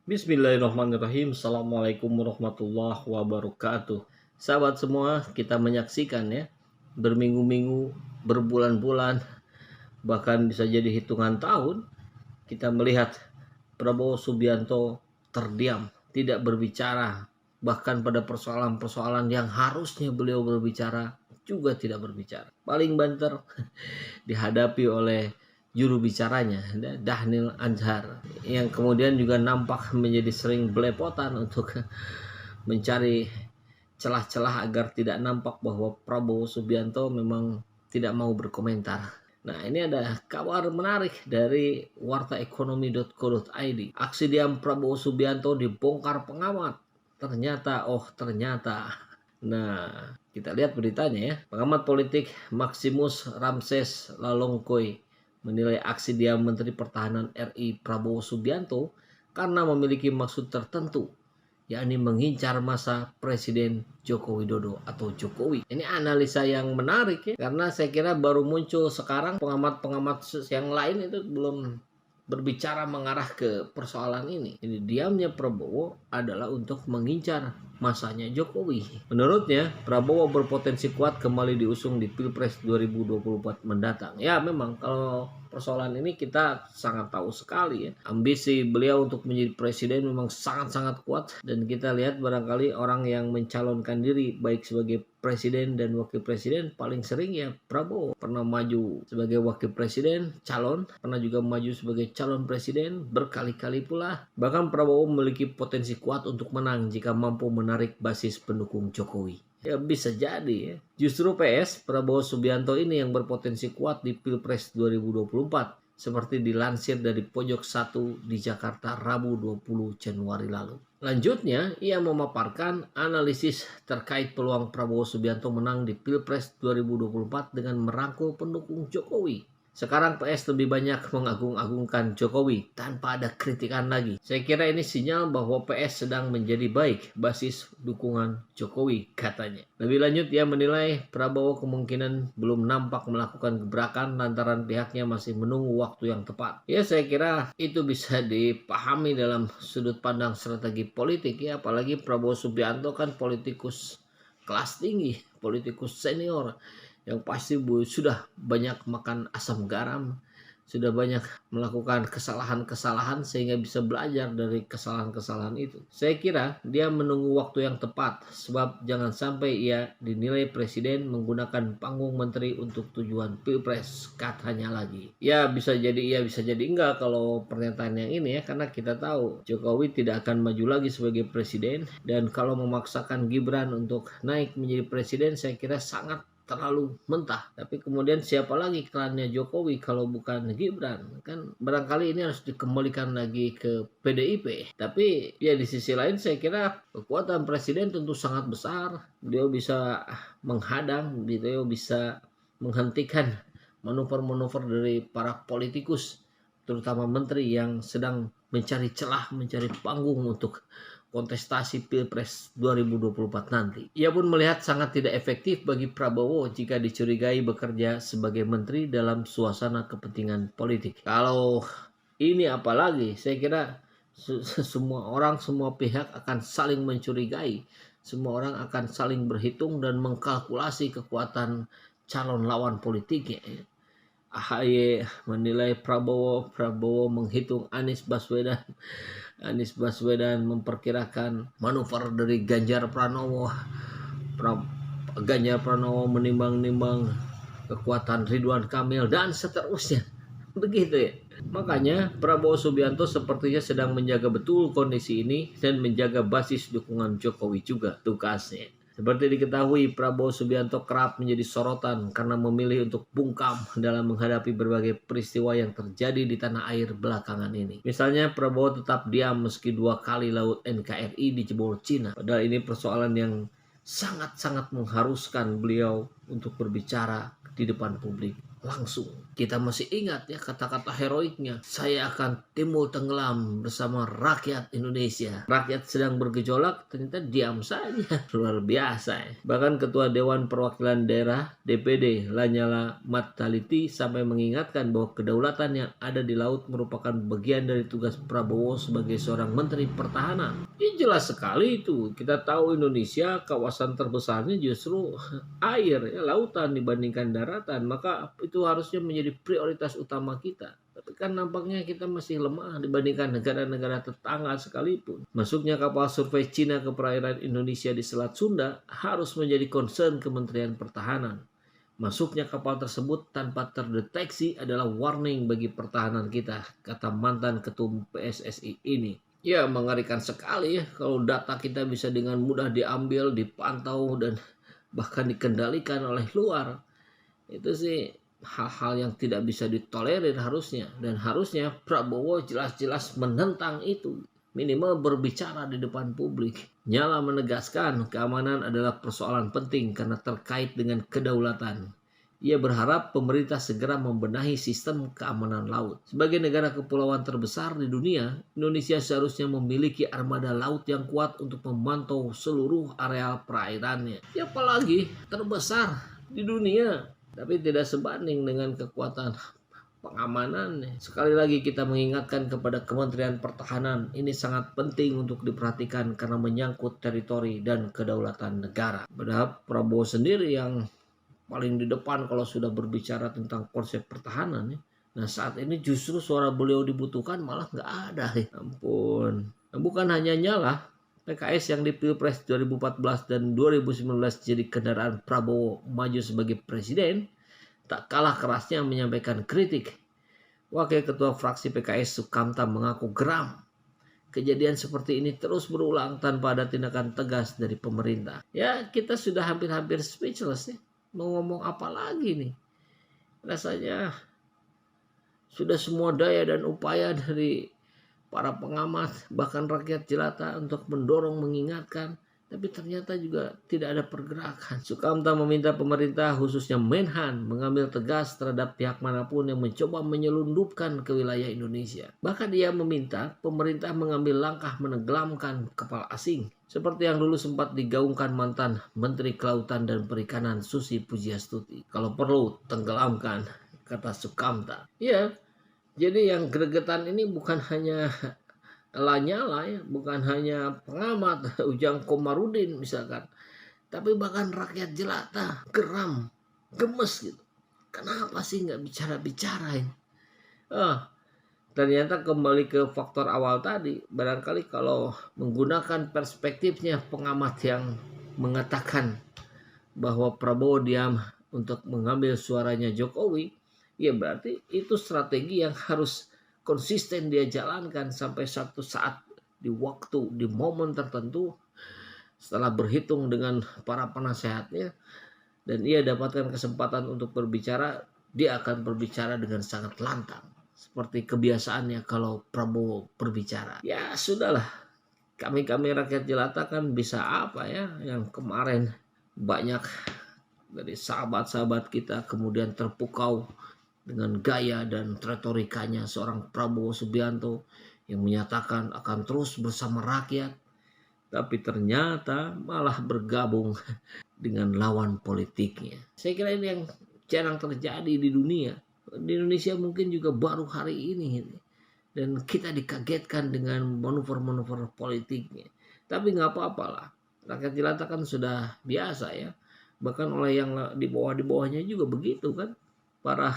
Bismillahirrahmanirrahim. Assalamualaikum warahmatullahi wabarakatuh. Sahabat semua, kita menyaksikan ya, berminggu-minggu, berbulan-bulan, bahkan bisa jadi hitungan tahun, kita melihat Prabowo Subianto terdiam, tidak berbicara, bahkan pada persoalan-persoalan yang harusnya beliau berbicara juga tidak berbicara. Paling banter dihadapi oleh juru bicaranya, Dhanil Anzar, yang kemudian juga nampak menjadi sering belepotan untuk mencari celah-celah agar tidak nampak bahwa Prabowo Subianto memang tidak mau berkomentar. Nah, ini ada kabar menarik dari wartaekonomi.co.id. Aksi diam Prabowo Subianto dibongkar pengamat. Ternyata. Nah, kita lihat beritanya ya. Pengamat politik Maximus Ramses Lalongkoi menilai aksi diam Menteri Pertahanan RI Prabowo Subianto karena memiliki maksud tertentu, yakni mengincar masa Presiden Joko Widodo atau Jokowi. Ini analisa yang menarik ya, karena saya kira baru muncul sekarang. Pengamat-pengamat yang lain itu belum berbicara mengarah ke persoalan ini. Jadi diamnya Prabowo adalah untuk mengincar masanya Jokowi. Menurutnya, Prabowo berpotensi kuat kembali diusung di Pilpres 2024 mendatang. Ya, memang kalau persoalan ini kita sangat tahu sekali ya. Ambisi beliau untuk menjadi presiden memang sangat-sangat kuat, dan kita lihat barangkali orang yang mencalonkan diri baik sebagai presiden dan wakil presiden paling sering ya Prabowo. Pernah maju sebagai wakil presiden, calon, pernah juga maju sebagai calon presiden berkali-kali pula. Bahkan Prabowo memiliki potensi kuat untuk menang jika mampu menarik basis pendukung Jokowi. Ya bisa jadi ya. Justru PS Prabowo Subianto ini yang berpotensi kuat di Pilpres 2024, seperti dilansir dari Pojok 1 di Jakarta Rabu 20 Januari lalu. Lanjutnya, ia memaparkan analisis terkait peluang Prabowo Subianto menang di Pilpres 2024 dengan merangkul pendukung Jokowi. Sekarang PS lebih banyak mengagung-agungkan Jokowi tanpa ada kritikan lagi. Saya kira ini sinyal bahwa PS sedang menjadi baik basis dukungan Jokowi, katanya. Lebih lanjut, ia menilai Prabowo kemungkinan belum nampak melakukan gebrakan lantaran pihaknya masih menunggu waktu yang tepat. Ya, saya kira itu bisa dipahami dalam sudut pandang strategi politik ya, apalagi Prabowo Subianto kan politikus kelas tinggi, politikus senior yang pasti sudah banyak makan asam garam, sudah banyak melakukan kesalahan-kesalahan sehingga bisa belajar dari kesalahan-kesalahan itu. Saya kira dia menunggu waktu yang tepat, sebab jangan sampai ia dinilai presiden menggunakan panggung menteri untuk tujuan Pilpres, katanya lagi. Ya bisa jadi iya, bisa jadi enggak kalau pernyataan yang ini ya, karena kita tahu Jokowi tidak akan maju lagi sebagai presiden, dan kalau memaksakan Gibran untuk naik menjadi presiden saya kira sangat terlalu mentah. Tapi kemudian siapa lagi klannya Jokowi kalau bukan Gibran? Kan barangkali ini harus dikembalikan lagi ke PDIP. Tapi ya di sisi lain saya kira kekuatan presiden tentu sangat besar. Beliau bisa menghadang, beliau bisa menghentikan manuver-manuver dari para politikus, terutama menteri yang sedang mencari celah, mencari panggung untuk kontestasi Pilpres 2024 nanti. Ia pun melihat sangat tidak efektif bagi Prabowo jika dicurigai bekerja sebagai menteri dalam suasana kepentingan politik. Kalau ini apalagi, saya kira semua orang, semua pihak akan saling mencurigai. Semua orang akan saling berhitung dan mengkalkulasi kekuatan calon lawan politiknya. AHY menilai Prabowo menghitung Anies Baswedan memperkirakan manuver dari Ganjar Pranowo. Ganjar Pranowo menimbang-nimbang kekuatan Ridwan Kamil dan seterusnya. Begitu ya. Makanya Prabowo Subianto sepertinya sedang menjaga betul kondisi ini dan menjaga basis dukungan Jokowi juga tugasnya. Seperti diketahui, Prabowo Subianto kerap menjadi sorotan karena memilih untuk bungkam dalam menghadapi berbagai peristiwa yang terjadi di tanah air belakangan ini. Misalnya, Prabowo tetap diam meski 2 kali laut NKRI dijebol Cina. Padahal ini persoalan yang sangat-sangat mengharuskan beliau untuk berbicara di depan publik. langsung. Kita masih ingat ya kata-kata heroiknya, saya akan timbul tenggelam bersama rakyat Indonesia. Rakyat sedang bergejolak, ternyata diam saja. Luar biasa ya. Bahkan Ketua Dewan Perwakilan Daerah DPD Lanyala Mataliti sampai mengingatkan bahwa kedaulatan yang ada di laut merupakan bagian dari tugas Prabowo sebagai seorang Menteri Pertahanan. Ini jelas sekali itu. Kita tahu Indonesia kawasan terbesarnya justru air, ya, lautan dibandingkan daratan. Maka itu harusnya menjadi prioritas utama kita. Tapi kan nampaknya kita masih lemah dibandingkan negara-negara tetangga sekalipun. Masuknya kapal survei Cina ke perairan Indonesia di Selat Sunda harus menjadi concern Kementerian Pertahanan. Masuknya kapal tersebut tanpa terdeteksi adalah warning bagi pertahanan kita, kata mantan ketum PSSI ini. Ya, mengerikan sekali ya kalau data kita bisa dengan mudah diambil, dipantau, dan bahkan dikendalikan oleh luar. Itu sih hal-hal yang tidak bisa ditolerir harusnya. Dan harusnya Prabowo jelas-jelas menentang itu. Minimal berbicara di depan publik. Nyala menegaskan keamanan adalah persoalan penting karena terkait dengan kedaulatan. Ia berharap pemerintah segera membenahi sistem keamanan laut. Sebagai negara kepulauan terbesar di dunia, Indonesia seharusnya memiliki armada laut yang kuat untuk memantau seluruh areal perairannya. Ya, apalagi terbesar di dunia, tapi tidak sebanding dengan kekuatan pengamanan. Sekali lagi kita mengingatkan kepada Kementerian Pertahanan, ini sangat penting untuk diperhatikan karena menyangkut teritori dan kedaulatan negara. Padahal Prabowo sendiri yang paling di depan kalau sudah berbicara tentang konsep pertahanan ya. Nah, saat ini justru suara beliau dibutuhkan malah nggak ada ya. Ampun. Nah, bukan hanya Nyala, PKS yang di Pilpres 2014 dan 2019 jadi kendaraan Prabowo maju sebagai presiden, tak kalah kerasnya menyampaikan kritik. Wakil Ketua Fraksi PKS Sukamta mengaku geram. Kejadian seperti ini terus berulang tanpa ada tindakan tegas dari pemerintah. Ya, kita sudah hampir-hampir speechless ya. Mau ngomong apa lagi nih? Rasanya sudah semua daya dan upaya dari para pengamat, bahkan rakyat jelata untuk mendorong, mengingatkan, tapi ternyata juga tidak ada pergerakan. Sukamta meminta pemerintah khususnya Menhan mengambil tegas terhadap pihak manapun yang mencoba menyelundupkan ke wilayah Indonesia. Bahkan ia meminta pemerintah mengambil langkah menenggelamkan kapal asing seperti yang dulu sempat digaungkan mantan Menteri Kelautan dan Perikanan Susi Pujiastuti. Kalau perlu tenggelamkan, kata Sukamta. Ya, jadi yang gregetan ini bukan hanya Lanyala ya, bukan hanya pengamat Ujang Komarudin misalkan, tapi bahkan rakyat jelata geram, gemes gitu. Kenapa sih nggak bicara-bicara ini? Ternyata kembali ke faktor awal tadi, barangkali kalau menggunakan perspektifnya pengamat yang mengatakan bahwa Prabowo diam untuk mengambil suaranya Jokowi, ya berarti itu strategi yang harus konsisten dia jalankan sampai satu saat di waktu, di momen tertentu setelah berhitung dengan para penasehatnya dan ia dapatkan kesempatan untuk berbicara, dia akan berbicara dengan sangat lantang. Seperti kebiasaannya kalau Prabowo berbicara. Ya sudahlah, kami rakyat jelata kan bisa apa ya, yang kemarin banyak dari sahabat-sahabat kita kemudian terpukau dengan gaya dan retorikanya seorang Prabowo Subianto yang menyatakan akan terus bersama rakyat, tapi ternyata malah bergabung dengan lawan politiknya. Saya kira ini yang jarang terjadi di dunia. Di Indonesia mungkin juga baru hari ini. Dan kita dikagetkan dengan manuver-manuver politiknya. Tapi nggak apa-apa lah. Rakyat jelata kan sudah biasa ya. Bahkan oleh yang di bawah-bawahnya juga begitu kan. Para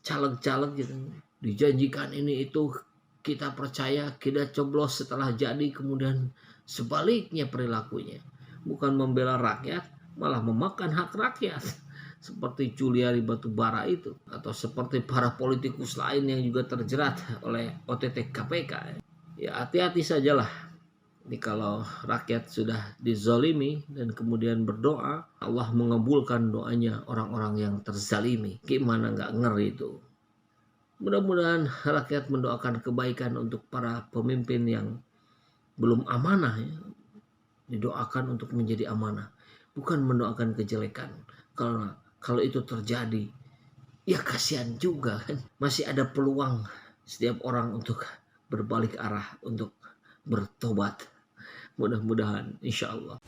caleg-caleg gitu. Dijanjikan ini itu, kita percaya, kita coblos setelah jadi, kemudian sebaliknya perilakunya. Bukan membela rakyat, malah memakan hak rakyat. Seperti Juliari Batubara itu, atau seperti para politikus lain yang juga terjerat oleh OTT KPK. Ya hati-hati sajalah. Ini kalau rakyat sudah dizolimi dan kemudian berdoa, Allah mengabulkan doanya orang-orang yang terzalimi. Gimana nggak ngeri itu? Mudah-mudahan rakyat mendoakan kebaikan untuk para pemimpin yang belum amanah ya. Didoakan untuk menjadi amanah, bukan mendoakan kejelekan. Kalau itu terjadi, ya kasihan juga kan. Masih ada peluang setiap orang untuk berbalik arah, untuk bertobat. Mudah-mudahan insya Allah.